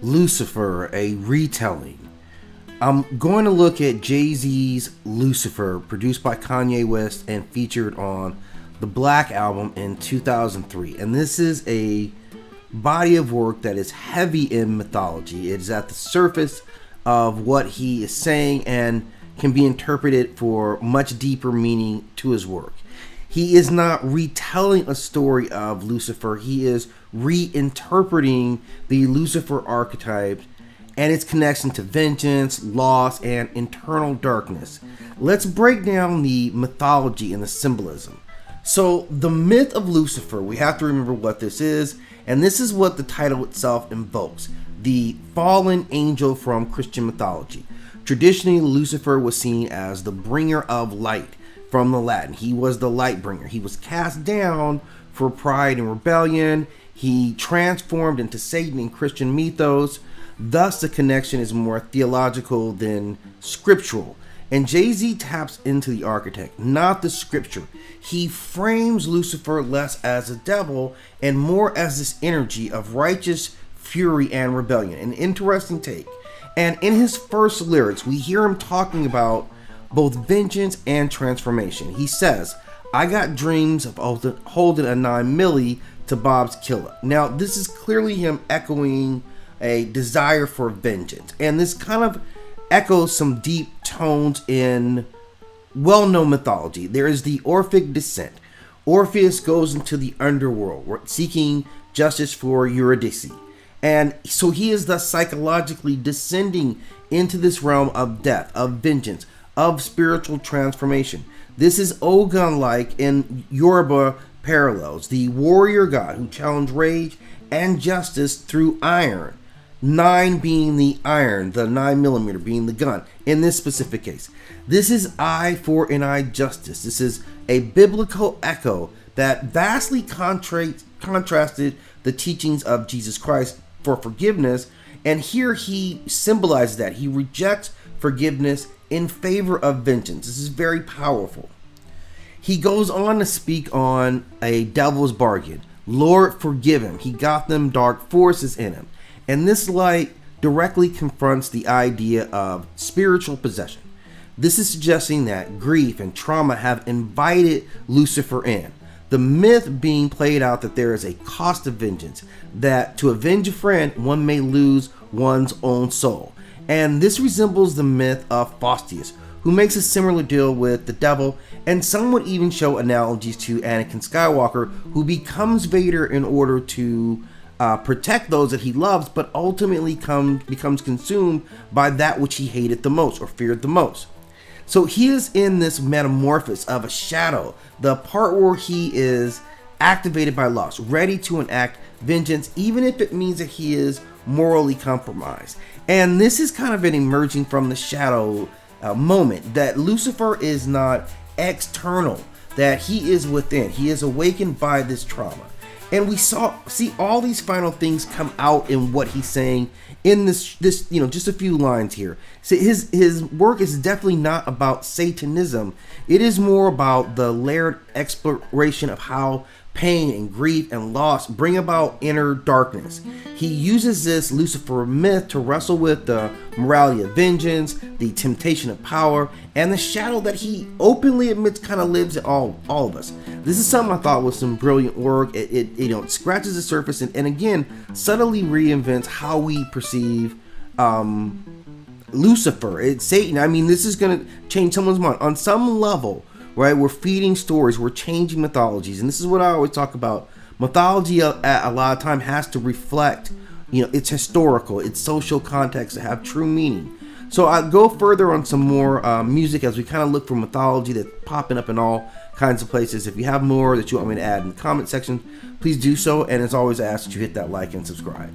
Lucifer, a retelling. I'm going to look at Jay-Z's Lucifer, produced by Kanye West and featured on the Black Album in 2003. And this is a body of work that is heavy in mythology. It is at the surface of what he is saying and can be interpreted for much deeper meaning to his work. He is not retelling a story of Lucifer. He is reinterpreting the Lucifer archetype and its connection to vengeance, loss, and internal darkness. Let's break down the mythology and the symbolism. So, the myth of Lucifer, we have to remember what this is, and this is what the title itself invokes: the fallen angel from Christian mythology. Traditionally, Lucifer was seen as the bringer of light. From the Latin, he was the light bringer. He was cast down for pride and rebellion. He transformed into Satan in Christian mythos. Thus, the connection is more theological than scriptural. And Jay-Z taps into the archetype, not the scripture. He frames Lucifer less as a devil and more as this energy of righteous fury and rebellion. An interesting take. And in his first lyrics, we hear him talking about both vengeance and transformation. He says, "I got dreams of holding a 9 milli to Bob's killer." Now, this is clearly him echoing a desire for vengeance. And this kind of echoes some deep tones in well-known mythology. There is the Orphic descent. Orpheus goes into the underworld seeking justice for Eurydice. And so he is thus psychologically descending into this realm of death, of vengeance, of spiritual transformation. This is Ogun-like in Yoruba parallels, the warrior god who challenged rage and justice through iron. 9 being the iron, the 9mm being the gun in this specific case. This is eye for an eye justice. This is a biblical echo that vastly contrasted the teachings of Jesus Christ for forgiveness. And here he symbolizes that. He rejects forgiveness in favor of vengeance. This is very powerful. He goes on to speak on a devil's bargain. Lord, forgive him. He got them dark forces in him. And this light directly confronts the idea of spiritual possession. This is suggesting that grief and trauma have invited Lucifer in. The myth being played out that there is a cost of vengeance, that to avenge a friend, one may lose one's own soul. And this resembles the myth of Faustian, who makes a similar deal with the devil, and some would even show analogies to Anakin Skywalker, who becomes Vader in order to protect those that he loves, but ultimately becomes consumed by that which he hated the most or feared the most. So he is in this metamorphosis of a shadow, the part where he is activated by loss, ready to enact vengeance, even if it means that he is morally compromised. And this is kind of an emerging from the shadow moment, that Lucifer is not external, that he is within. He is awakened by this trauma. And we see all these final things come out in what he's saying in this just a few lines here. So his work is definitely not about Satanism. It is more about the layered exploration of how pain and grief and loss bring about inner darkness. He uses this Lucifer myth to wrestle with the morality of vengeance, the temptation of power, and the shadow that he openly admits kind of lives in all of us. This is something I thought was some brilliant work. It scratches the surface and again subtly reinvents how we perceive Lucifer. It's Satan. I mean, this is going to change someone's mind on some level. Right, we're feeding stories, we're changing mythologies, and this is what I always talk about. Mythology, at a lot of time, has to reflect, its historical, its social context to have true meaning. So I'll go further on some more music as we kind of look for mythology that's popping up in all kinds of places. If you have more that you want me to add in the comment section, please do so. And as always, I ask that you hit that like and subscribe.